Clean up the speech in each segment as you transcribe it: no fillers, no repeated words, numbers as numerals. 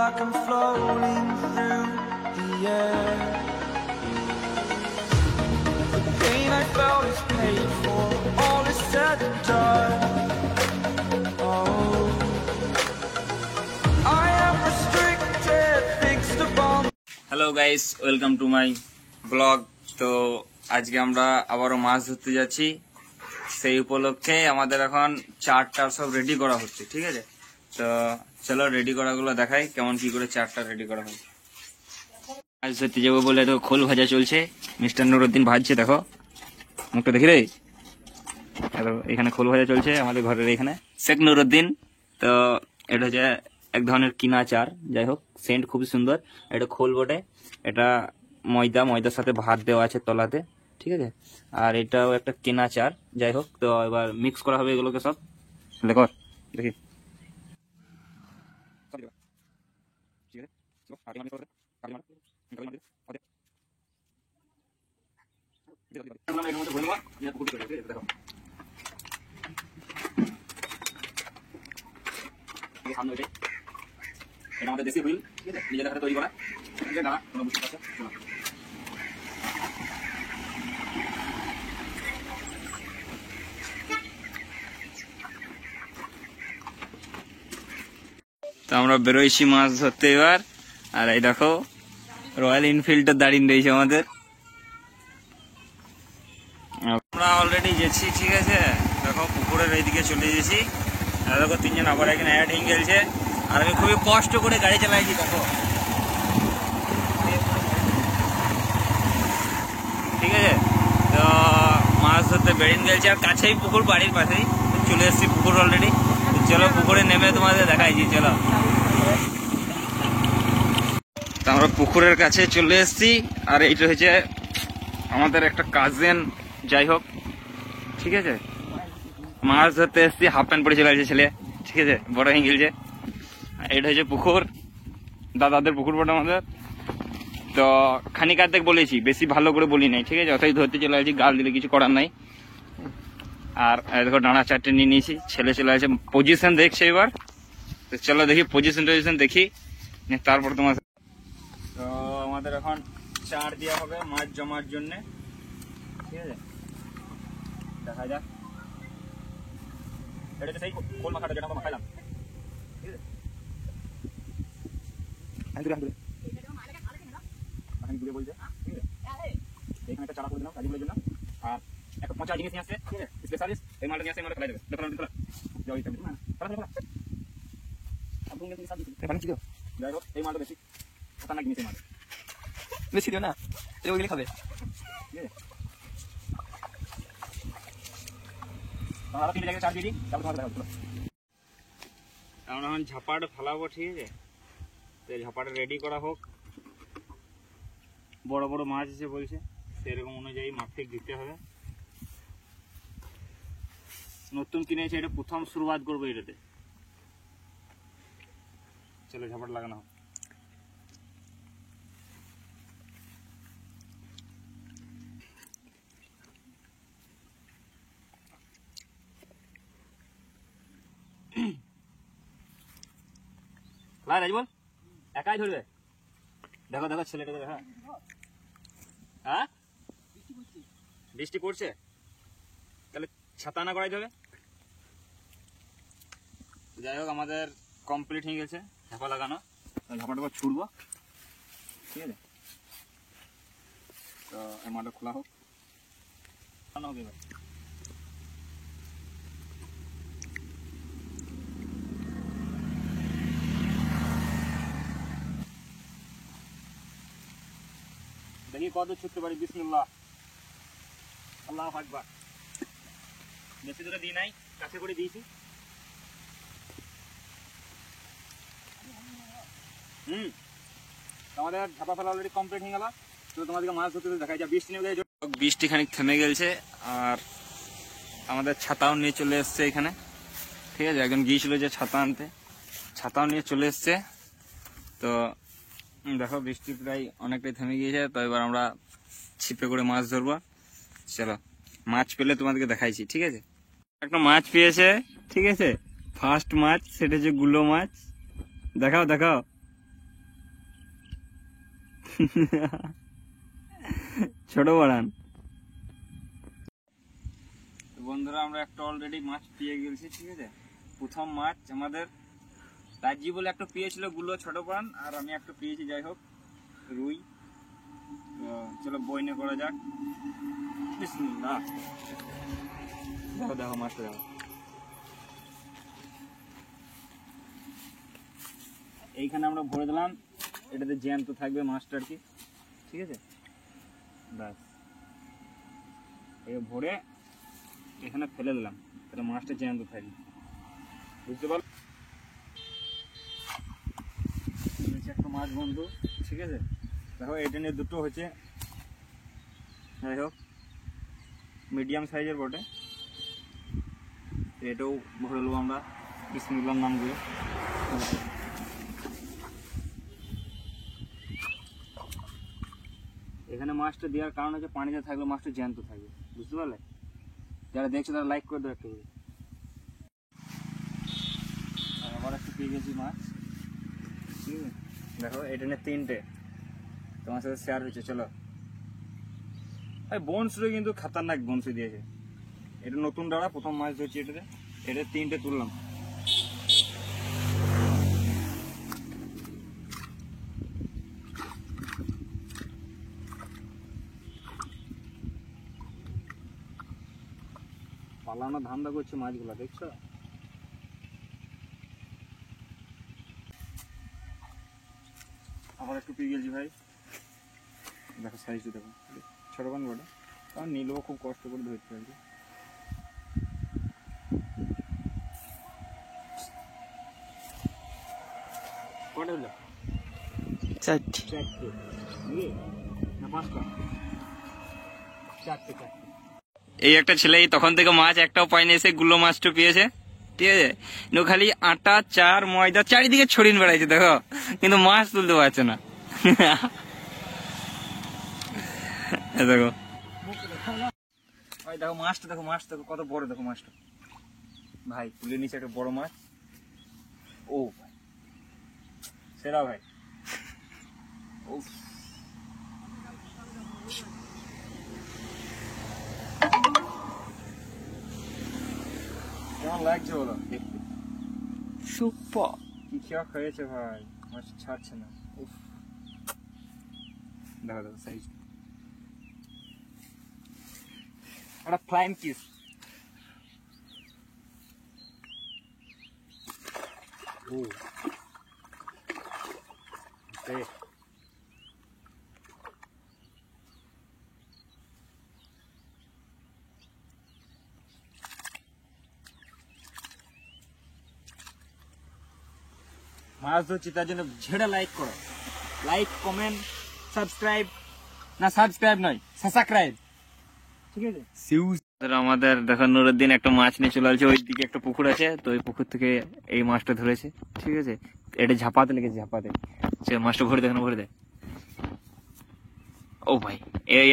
like I'm floating through the air. The pain I felt is paid for, all is said and done. Oh, I am restricted, fixed upon. Hello guys, welcome to my blog. তো আজকে আমরা আবারও মাছ ধরতে যাচ্ছি। সেই উপলক্ষে আমাদের এখন চারটা সব রেডি করা হচ্ছে, ঠিক আছে? তো চলো রেডি করাগুলো দেখাই, কেমন কি করে চারটা রেডি করা হয়। মাছ ধরতে যাবো বলে তো খোল ভাজা চলছে, মিস্টার নুরুদ্দিন ভাজছে। দেখো মুখটা দেখি রে। এখানে খোল ভাজা চলছে আমাদের ঘরের এখানে, শেখ নুরুদ্দিন। তো এটা হচ্ছে এক ধরনের কিনা চার, যাই হোক সেন্ট খুবই সুন্দর। এটা খোল বটে, এটা ময়দার সাথে ভাত দেওয়া আছে তলাতে, ঠিক আছে? আর এটাও একটা কেনা চার, যাই হোক। তো এবার মিক্স করা হবে এগুলোকে সব। দেখো দেখি এটা আমাদের দেশি হুইল, ঠিক আছে? নিজেদের হাতে তৈরি করা, ঠিক আছে? দাঁড়া কোনো বুঝতে পারছো? তো আমরা বেরোইছি মাছ ধরতে এবার। আর এই দেখো রয়্যাল এনফিল্ডের দাঁড়িয়ে রয়েছে আমাদের। আমরা অলরেডি গেছি, ঠিক আছে? দেখো পুকুরের এইদিকে চলে গেছি। আর দেখো তিনজন আবার এখানে অ্যাডিং খেলছে। আর আমি খুবই কষ্ট করে গাড়ি চালাইছি, দেখো, ঠিক আছে? তো মাছ ধরতে বেরিয়ে গেছে। আর কাছেই পুকুর, বাড়ির পাশেই চলে এসেছি পুকুর অলরেডি। চলো পুকুরে নেমে তোমাদের দেখাইছি, চলো। তো আমরা পুকুরের কাছে চলে এসেছি। আর এইটা হচ্ছে আমাদের একটা কাজিন, যাই হোক, ঠিক আছে? মাছ ধরতে এসেছি, হাফ প্যান্ট পরে চলে আসছে ছেলে, ঠিক আছে? বড় হয়ে গেছে। এটা হচ্ছে পুকুর, দাদাদের পুকুর বটে আমাদের। তো খানিক আর্ধেক বলেছি, বেশি ভালো করে বলি নাই, ঠিক আছে? যতই ধরতে চলে আসছি, গাল দিলে কিছু করার নাই। আর দেখো ডানা চারটে নিয়ে নিয়েছি, ছেলে চলে আসছে, পজিশন দেখছে এবার। তো চলো দেখি পজিশন দেখি, তারপর তোমার। তো আমাদের এখন চার দেওয়া হবে মাছ জমার জন্যে, ঠিক আছে? দেখা যাক। এটা তো সেই খোল মাখাটা যেটা আমরা মাখাইলাম, ঠিক আছে? বলছে, ঠিক আছে? এখানে একটা চারা করে দিলাম কাজগুলোর জন্য। আর একটা পচা জিনিস নিয়ে আসছে, ঠিক আছে? স্পেশালিস্ট এই মালটা নিয়ে আসছে, এই মালটা ফেলাই দেবে। যাই হোক এই মালটা বেশি খতরনাক জিনিস, এই মালটা বেশি দিও না, ওইগুলি খাবে, ঠিক আছে? তিনটে জায়গায় চার দিয়ে দিই, তারপর তোমার দেখা হচ্ছিল। আমরা এখন ঝাপাটা ফেলাবো, ঠিক আছে? তো ঝাপাটা রেডি করা হোক। বড় বড় মাছ এসে বলছে, সেরকম অনুযায়ী মাফিক দিতে হবে। নতুন কিনেছে, এটা প্রথম শুরুয়াত করবো এটাতে। চলো ঝাপাটা লাগানো হোক। রাজবল একাই ধরবে। দেখো দেখো ছেলেটাকে দেখা। হ্যাঁ বৃষ্টি পড়ছে, তাহলে ছাতা না করাই যাবে। যাই হোক আমাদের কমপ্লিট হয়ে গেছে ঝাপা লাগানো। ঝাপাটা ছুড়বো, ঠিক আছে? তো এই মাটা খোলা হোক, হোক এবার। দেখি কত ছুটতে পারি। বিসমিল্লাহ, আল্লাহু আকবার। বেশি দূরে দিই নাই, কাছে করে দিয়েছি। আমাদের ঝাপা ফেলা অলরেডি কমপ্লিট হয়ে গেল। তো তোমাদেরকে মাছ ধরতে দেখা যায়। বৃষ্টি নেমে গেছে, বৃষ্টি খানিক থেমে গেছে। আর আমাদের ছাতাও নিয়ে চলে এসছে এখানে, ঠিক আছে? একজন গিয়েছিল যে ছাতা আনতে, ছাতাও নিয়ে চলে এসছে। তো দেখো বৃষ্টি প্রায় অনেকটাই থেমে গিয়েছে। তো এবার আমরা ছিপে করে মাছ ধরবো। চলো মাছ পেলে তোমাদেরকে দেখাইছি, ঠিক আছে? একটা মাছ পেয়েছে, ঠিক আছে? ফার্স্ট মাছ, সেটা হচ্ছে গুলো মাছ। দেখাও দেখাও, ছোট বাড়ান। বন্ধুরা আমরা একটা অলরেডি মাছ পেয়ে গেছি, ঠিক আছে। প্রথম মাছ আমাদের রাজি বলে একটা পেয়েছিল গুলো ছোট প্রাণ, আর আমি একটা পেয়েছি যাই হোক রুই। তো চলো বইনে করা যাক। বিসমিল্লাহ। দেখো দেখো মাছটা দেখো, এইখানে আমরা ভরে দিলাম, এটাতে জ্যান্ত থাকবে মাছটা আর কি, ঠিক আছে। ব্যাস এই ভরে এখানে ফেলে দিলাম, তাহলে মাছটা জ্যান্ত থাকবে, বুঝতে পারলো। একটা মাছ বন্ধু, ঠিক আছে। দেখো এটা নিয়ে দুটো হচ্ছে, যাই হোক মিডিয়াম সাইজের বটে। এটাও ভরে নেবো আমরা বিসমিল্লাহর নাম দিয়ে। এখানে মাছটা দেওয়ার কারণ হচ্ছে পানিতে থাকলে মাছটা জ্যান্ত থাকবে, বুঝতে পারলে। যারা দেখছো তারা লাইক করে দেবে একটু করে। আবার একটু পেয়ে গেছি মাছ, ঠিক আছে। দেখো এটা নিয়ে তিনটে তোমার সাথে শেয়ার হয়েছে। চলো ভাই, বনসুরে কিন্তু খাতারনাক বনসি দিয়েছে। এটা নতুন ডাড়া, প্রথম মাছ ধরছি এটাতে। এটা তিনটে তুললাম। পালানো ধান্দা করছে মাছগুলা, দেখছো। আবার একটু পেয়ে গেছি ভাই, দেখো সাইজটা দেখো, ছোট বান বটে, কারণ নিলেও খুব কষ্ট করে ধরতে আর কি। কটা হলো? চারটে। চারটে না পাঁচটা? চারটে চারটে। এই একটা ছেলে তখন থেকে মাছ একটাও পায়নি, এসে গুলো মাছটা পেয়েছে, ঠিক আছে। খালি আটা চার ময়দা চারিদিকে ছড়িয়ে বেড়াইছে দেখো, কিন্তু মাছ তুলতে পারছে না। দেখো ভাই, দেখো মাছটা দেখো, মাছ দেখো কত বড়, দেখো মাছটা ভাই তুলে নিচে একটা বড় মাছ। ও ভাই সেরা ভাই। ও কেমন লাগছে বলো দেখতে? সুপার। কি খেয়া খেয়েছে ভাই, মাছ ছাড়ছে না। উফ দেখো দেখো সাইজ, একটা ফ্লাইং কিস। ও মাছ ধরছি তার জন্য ঝেড়ে লাইক করো, লাইক কমেন্ট সাবস্ক্রাইব, না সাবস্ক্রাইব নয় সাবস্ক্রাইব, ঠিক আছে। আমাদের দেখো নুরুদ্দিন একটা মাছ নিয়ে চলে আসছে, ওই দিকে একটা পুকুর আছে, তো ওই পুকুর থেকে এই মাছটা ধরেছে, ঠিক আছে। এটা ঝাপাতে লেগেছে, ঝাপাতে সে মাছটা ভরে দেয়, ভরে দেয়। ও ভাই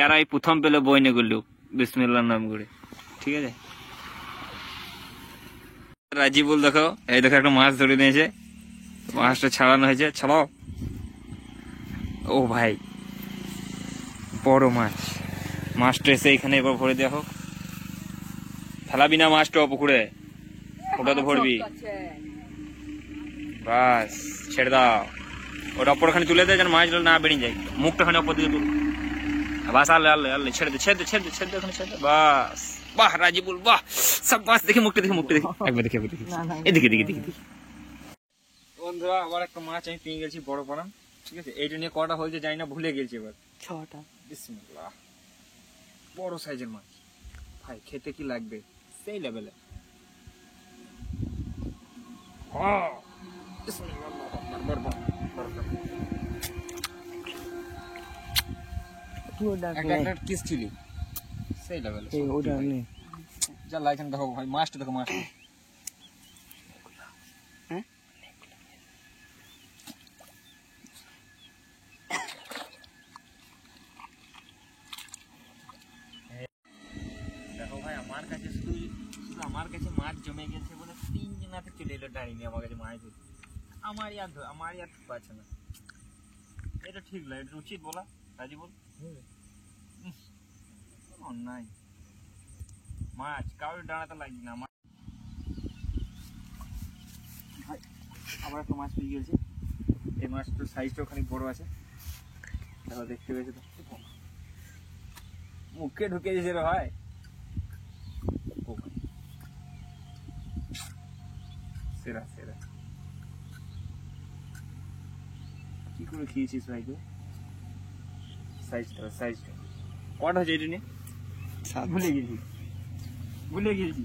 এরাই প্রথম পেলো বইনে গুলো বিসমিল্লাহর নাম করে, ঠিক আছে। রাজিবুল দেখো, এই দেখো একটা মাছ ধরে নিয়েছে, মাছটা ছাড়ানো হয়েছে, ছাড়াও। ও ভাই বড় মাছ, মাছটা এসে এখানে এবার ভরে দেওয়া হোক। ফেলাবি না মাছটা পুকুরে, ওটা তো ভরবি। বাস ছেড়ে দাও, ওটা অপরখানে তুলে দেয় যেন মাছগুলো না বেরিয়ে যায়। মুখটা খানে অপর দিকে তুল, বাস আল্লে আল্লে আল্লে ছেড়ে দে, ছেড়ে দে, ছেড়ে দে, ছেড়ে দে, ওখানে ছেড়ে দে। বাস বাহ রাজিবুল বাহ, সব মাছ দেখে মুখটা দেখে, মুখটা দেখে একবার দেখে, একবার দেখে, এদিকে দিকে দিকে দিকে। বন্ধুরা আবার একটা মাছ আমি পেয়ে গেছি, বড় পাড়া, ঠিক আছে। এইটা নিয়ে কটা হয়েছে জানি না, ভুলে গেছি এবার। 6টা। বিসমিল্লাহ, বড় সাইজের মাছ ভাই, খেতে কি লাগবে সেই লেভেলে। কিস চিলি সেই লেভেলে, যা লাইছেন। দেখো ভাই মাছটা দেখো, মাছটা দেখো ভাই। আমার কাছে শুধু আমার কাছে মাছ জমে গেছে বলে 3 জনাতে চলে এলো ডাইনি আমার কাছে মাছ ধরতে। আমার আর পাচ্ছে না, এটা ঠিক না, এটা উচিত বলা রাজি বল। অন্যায়, মাছ কাউর ডানাতে লাগবে না। ভাই আবার একটা মাছ পেয়ে গেছে। এই মাছটার সাইজটা খানিক বড় আছে, দেখো দেখতে পেয়েছো তো, মুখে ঢুকে দিয়েছে রে ভাই। সেরা সেরা, কি করে খেয়েছিস ভাই গো? সাইজটা কটা হচ্ছে এটা নিয়ে? ভুলে গেছি।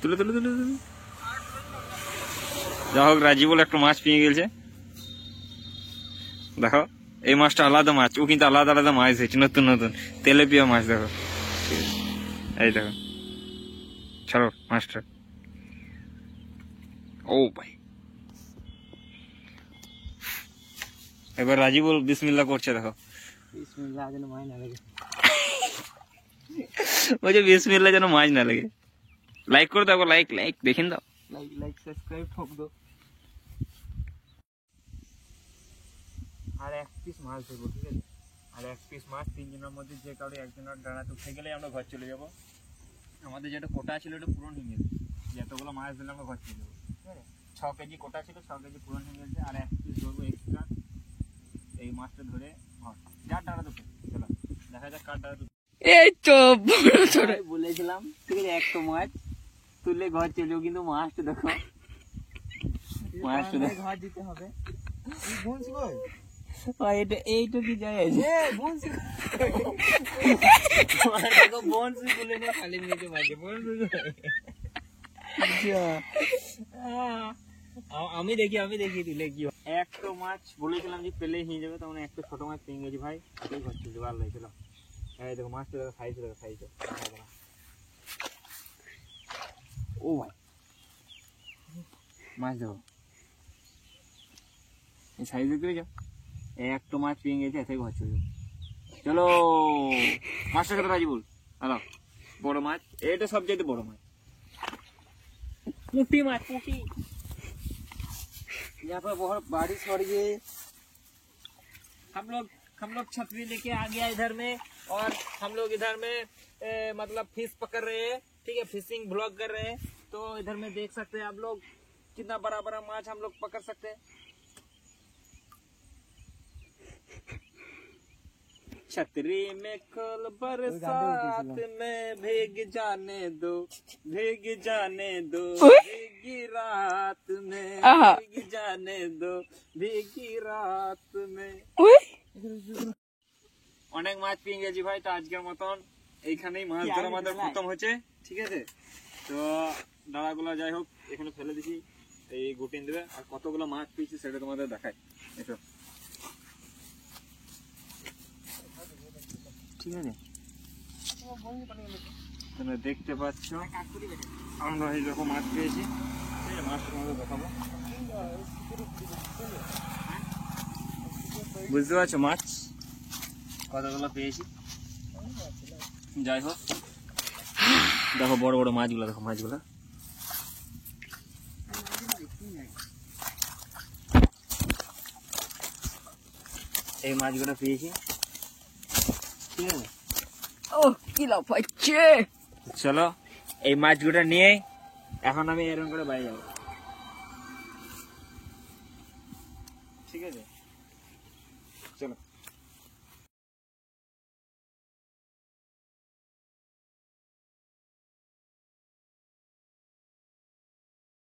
তুলে যা হোক, রাজীবল একটা মাছ পেয়ে গেছে। দেখো এই মাছটা আলাদা মাছ, ও কিন্তু আলাদা আলাদা মাছ হয়েছে, নতুন তেলেপিয়া মাছ। দেখো এই দেখো, ছাড়ো মাছটা। ও ভাই, এবার রাজীবল বিসমিল্লাহ করছে। দেখো বিসমিল্লাহ যেন মাছ না লাগে, বলছে বিসমিল্লাহ যেন মাছ না লাগে। লাইক করে দাও, লাইক দেখিন দাও, লাইক সাবস্ক্রাইব ঠক দাও। আর এক পিস মাছ দেবো, ঠিক আছে? আর এক পিস মাছ, তিনজনের মধ্যে যে কাউরে একজনের ডানাতে উঠে গেলে আমরা ঘর চলে যাবো। আমাদের যেটা কোটা ছিল ওটা পূরণ হয়ে গেছে, যতগুলো মাছ দিলে আমরা ঘর চলে যাবো, ঠিক আছে? 6 কেজি কোটা ছিল, 6 কেজি পূরণ হয়ে গেছে। আর এক পিস ধরবো এক্সট্রা, এই মাছটা ধরে ঘর যার ডানা দুটো। চলো দেখা যাক কার ডানা দুটো। এই তো বলেছিলাম, ঠিক আছে? একটা মাছ তুলে ঘর চলে যাবো, কিন্তু মাছটা দেখো, মাছটা ঘর দিতে হবে। এইটা কি যায় আছে? আমি দেখি দিলে কি একটা মাছ বলেছিলাম যে পেলে নিয়ে যাবে, তখন একটা ছোট মাছ পেয়ে গেছি ভাই। ঘর চলছে, ভালো লাগছিল। এই দেখো মাছটা, দেখো সাইজ। ও ভাই মাছ দেখো, এই সাইজ দেখতে পেয়েছো? একটা মাছ পেয়ে গেছে, এতে ঘর চলছে। চলো মাছটা কত রাজি বল। হ্যালো, বড় মাছ, এটা সবচেয়ে বড় মাছ, পুঁটি माछ पुटी। यहाँ पर बहुत बारिश हो रही है। हम लोग छतरी लेके आ गया इधर में, और हम लोग इधर में मतलब फिश पकड़ रहे हैं, ठीक है? फिशिंग ब्लॉग कर रहे हैं। तो इधर में देख सकते हैं आप लोग कितना बड़ा बड़ा माछ हम लोग पकड़ सकते हैं। छतरी में कल बरसात में भीग जाने दो, भीगी रात में, भीग जाने दो, भीगी रात में। অনেক মাছ পেয়ে গেছি ভাই। তো আজকের মতন এইখানেই মাছ ধরা আমাদের খতম হচ্ছে, ঠিক আছে? তো ডালাগুলো যাই হোক এখানে ফেলে দিছি, এই গুটিন দেবে। আর কতগুলো মাছ পেয়েছি সেটা তোমাদের দেখাই, এসো, ঠিক আছে? তোমরা দেখতে পাচ্ছ আমরা এই রকম মাছ পেয়েছি, মাছ তোমাদের দেখাবো। বুঝতে পারছো মাছ কতগুলো পেয়েছি? যাই হোক দেখো বড় বড় মাছগুলো, দেখো মাছগুলো। এই মাছগুলো পেয়েছি, ঠিক আছে? চলো এই মাছগুলো নিয়ে এখন আমি এরকম করে বাইরে যাবো, ঠিক আছে?